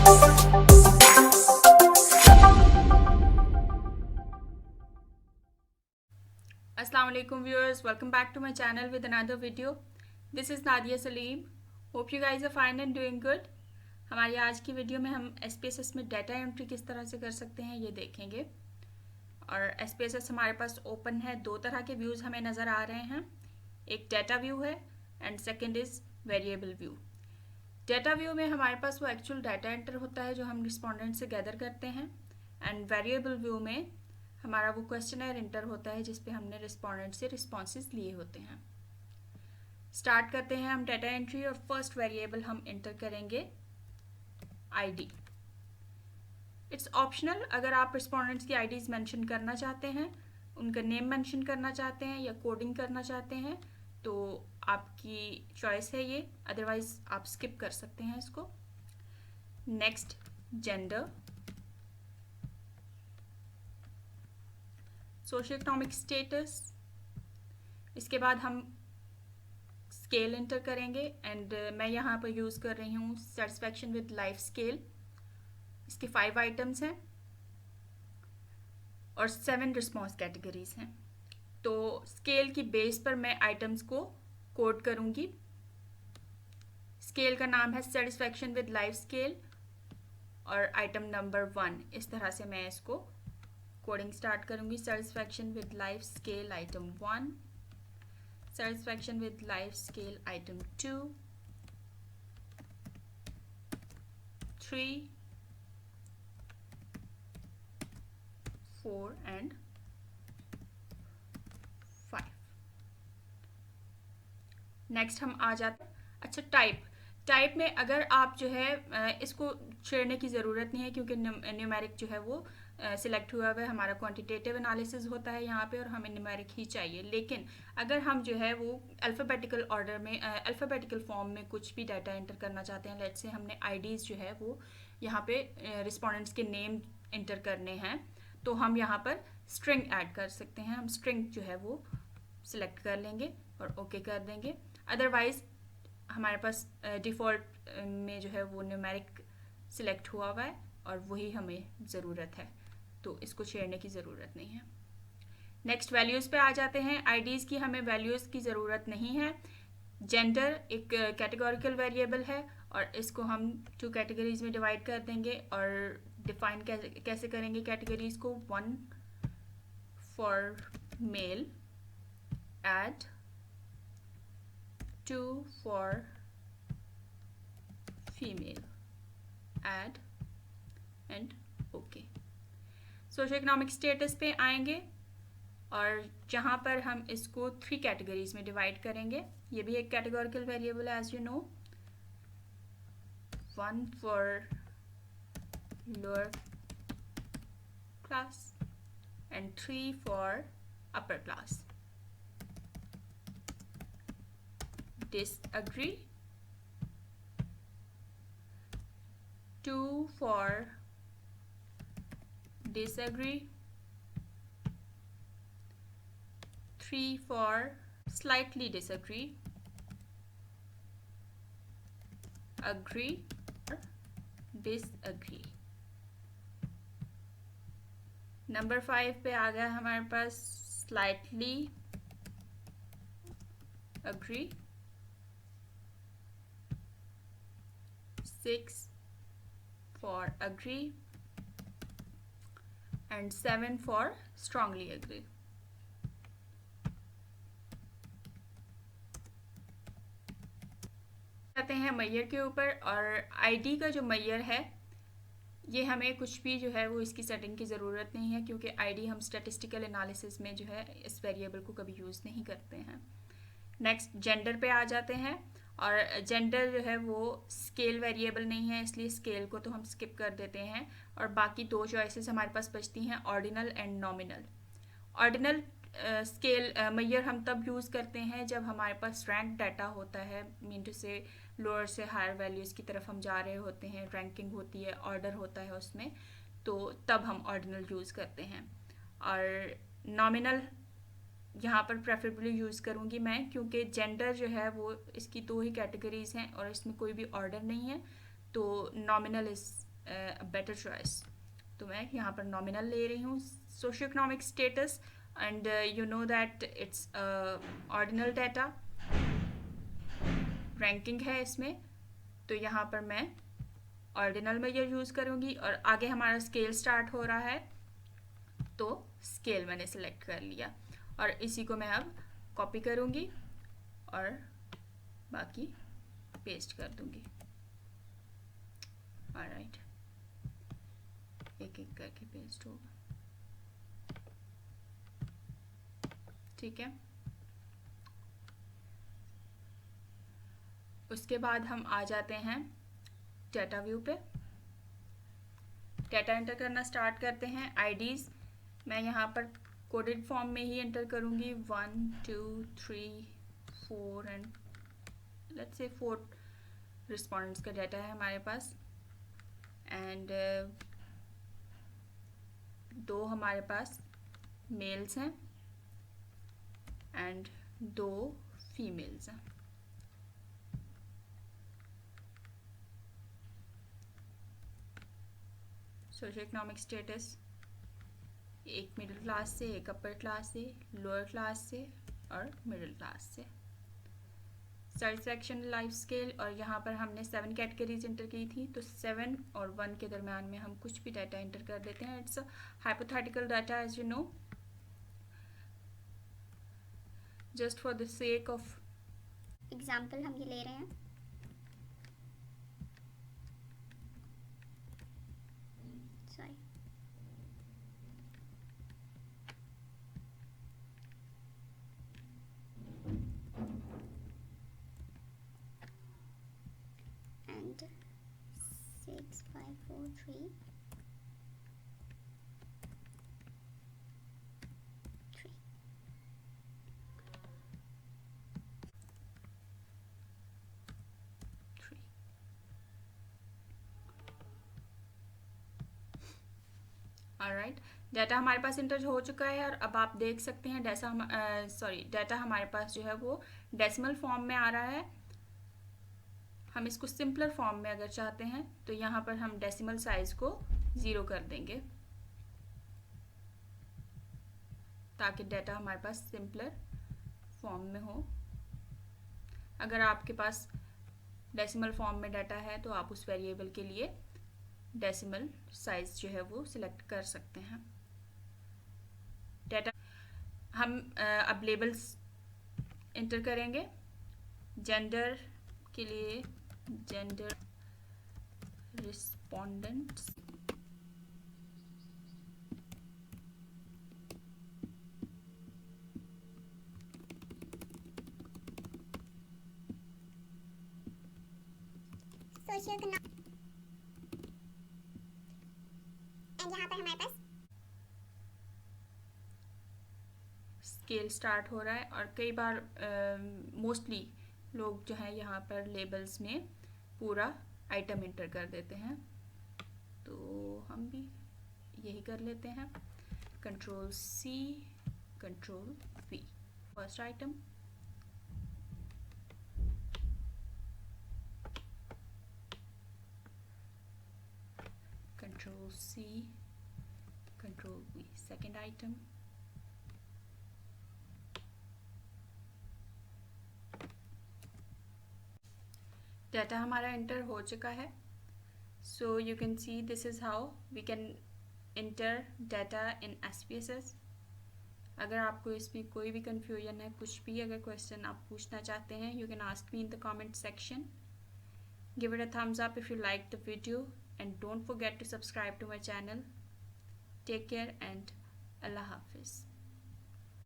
Assalamu alaikum viewers, welcome back to my channel with another video. This is Nadia Salim. Hope you guys are fine and doing good. हमारी आज की video में हम SPSS में data entry किस तरह से कर सकते हैं ये देखेंगे। और SPSS हमारे पास ओपन है, दो तरह के व्यूज़ हमें नज़र आ रहे हैं। एक डाटा व्यू है and second is variable view. Data view में हमारे पास वो एक्चुअल डाटा एंटर होता है जो हम रिस्पोंडेंट से गैदर करते हैं, एंड वेरिएबल व्यू में हमारा वो क्वेश्चनर इंटर होता है जिस पे हमने रिस्पोंडेंट से रिस्पॉन्सेज लिए होते हैं। स्टार्ट करते हैं हम डाटा एंट्री और फर्स्ट वेरिएबल हम इंटर करेंगे आईडी। इट्स ऑप्शनल, अगर आप रिस्पोंडेंट्स की आईडीज मेंशन करना चाहते हैं, उनका नेम मेंशन करना चाहते हैं या कोडिंग करना चाहते हैं तो आपकी चॉइस है ये, अदरवाइज आप स्किप कर सकते हैं इसको। Next gender, socio economic status, इसके बाद हम स्केल इंटर करेंगे एंड मैं यहाँ पर यूज़ कर रही हूँ सेटिस्फैक्शन विद लाइफ स्केल। इसके 5 आइटम्स हैं और 7 रिस्पॉन्स कैटेगरीज हैं। तो स्केल की बेस पर मैं आइटम्स को कोड करूँगी। स्केल का नाम है सेटिस्फैक्शन विद लाइफ स्केल और आइटम नंबर 1, इस तरह से मैं इसको कोडिंग स्टार्ट करूँगी। Satisfaction with life scale item 1, satisfaction with life scale item 2, 3, 4 and 5। Next हम आ जाते हैं, अच्छा टाइप में अगर आप जो है इसको छेड़ने की ज़रूरत नहीं है क्योंकि न्यूमेरिक जो है वो सिलेक्ट हुआ हुआ है। हमारा क्वांटिटेटिव एनालिसिस होता है यहाँ पे और हमें न्यूमेरिक ही चाहिए। लेकिन अगर हम जो है वो अल्फ़ाबेटिकल ऑर्डर में अल्फ़ाबेटिकल फॉर्म में कुछ भी डाटा एंटर करना चाहते हैं, लेट्स से हमने आईडीज़ जो है वो यहाँ पे रिस्पोंडेंट्स के नेम इंटर करने हैं, तो हम यहाँ पर स्ट्रिंग ऐड कर सकते हैं। हम स्ट्रिंग जो है वो सिलेक्ट कर लेंगे और ओके कर देंगे। अदरवाइज़ हमारे पास डिफ़ॉल्ट में जो है वो न्यूमेरिक सिलेक्ट हुआ हुआ है और वही हमें ज़रूरत है, तो इसको छेड़ने की ज़रूरत नहीं है। नेक्स्ट वैल्यूज़ पे आ जाते हैं। आईडीज़ की हमें वैल्यूज़ की ज़रूरत नहीं है। जेंडर एक कैटेगोरिकल वेरिएबल है और इसको हम 2 कैटेगरीज में डिवाइड कर देंगे और डिफाइन कैसे करेंगे कैटेगरीज को। 1 for male add, 2 for female add and okay. Socio economic status पे आएंगे और जहाँ पर हम इसको 3 कैटेगरीज में डिवाइड करेंगे। ये भी एक कैटेगोरिकल वेरिएबल है as you know. 1 for lower class and 3 for upper class. Disagree, 2 for disagree, 3 for slightly disagree, agree or disagree। Number 5 पे आ गया हमारे पास slightly agree, 6 for agree and 7 for strongly agree। आते हैं मैयर के ऊपर, और आईडी का जो मैयर है ये हमें कुछ भी जो है वो इसकी सेटिंग की ज़रूरत नहीं है क्योंकि आईडी हम स्टैटिस्टिकल एनालिसिस में जो है इस वेरिएबल को कभी यूज़ नहीं करते हैं। नेक्स्ट जेंडर पे आ जाते हैं, और जेंडर जो है वो स्केल वेरिएबल नहीं है इसलिए स्केल को तो हम स्किप कर देते हैं, और बाकी 2 चॉइसेस हमारे पास बचती हैं, ordinal and nominal. Ordinal scale मैयर हम तब यूज़ करते हैं जब हमारे पास रैंक डाटा होता है, मीन टू से लोअर से हायर वैल्यूज़ की तरफ हम जा रहे होते हैं, रैंकिंग होती है, ऑर्डर होता है उसमें, तो तब हम ऑर्डिनल यूज़ करते हैं। और नॉमिनल यहाँ पर प्रेफरेबली यूज़ करूँगी मैं क्योंकि जेंडर जो है वो इसकी 2 ही कैटेगरीज़ हैं और इसमें कोई भी ऑर्डर नहीं है, तो नॉमिनल इज़ बेटर चॉइस। तो मैं यहाँ पर नॉमिनल ले रही हूँ। Socio economic status, and you know that it's ordinal data, ranking है इसमें, तो यहाँ पर मैं ऑर्डिनल में ये यूज़ करूँगी। और आगे हमारा स्केल स्टार्ट हो रहा है, तो स्केल मैंने सिलेक्ट कर लिया और इसी को मैं अब कॉपी करूँगी और बाकी पेस्ट कर दूँगी। ऑलराइट, एक एक करके पेस्ट होगा, ठीक है। उसके बाद हम आ जाते हैं डाटा व्यू पे। डाटा एंटर करना स्टार्ट करते हैं। आईडीज़ मैं यहाँ पर कोडेड फॉर्म में ही एंटर करूँगी, 1 2 3 4 एंड लेट्स से 4 रिस्पॉन्डेंट्स का डाटा है हमारे पास, एंड 2 हमारे पास मेल्स हैं एंड 2 फीमेल्स हैं। सोशो इकोनॉमिक स्टेटस, एक मिडिल क्लास से, एक अपर क्लास से, लोअर क्लास से और मिडिल क्लास से। सेटिस्फैक्शन लाइफ स्केल, और यहाँ पर हमने 7 कैटेगरीज एंटर की थी, तो 7 और 1 के दरम्यान में हम कुछ भी डाटा एंटर कर देते हैं। It's hypothetical data as you know, just for the sake of example हम ये ले रहे हैं। सॉरी, एंड 6 5 4 3 ऑलराइट, डाटा हमारे पास इंटर हो चुका है और अब आप देख सकते हैं डाटा हमारे पास जो है वो डेसिमल फॉर्म में आ रहा है। हम इसको सिंपलर फॉर्म में अगर चाहते हैं तो यहाँ पर हम डेसिमल साइज को 0 कर देंगे ताकि डाटा हमारे पास सिंपलर फॉर्म में हो। अगर आपके पास डेसिमल फॉर्म में डाटा है तो आप उस वेरिएबल के लिए डेसिमल साइज जो है वो सिलेक्ट कर सकते हैं। डाटा हम अब लेबल्स इंटर करेंगे। जेंडर के लिए gender respondents, socio economic, and यहाँ पर हमारे पास स्केल स्टार्ट हो रहा है। और कई बार मोस्टली लोग जो है यहाँ पर लेबल्स में पूरा आइटम इंटर कर देते हैं, तो हम भी यही कर लेते हैं। Control C, control V, first item, control C, control V, second item, data हमारा एंटर हो चुका है। So you can see this is how we can enter data in SPSS। अगर आपको इसमें कोई भी कन्फ्यूजन है, कुछ भी अगर क्वेश्चन आप पूछना चाहते हैं, you can ask me in the comment section. Give it a thumbs up if you liked the video and don't forget to subscribe to my channel. Take care and Allah Hafiz.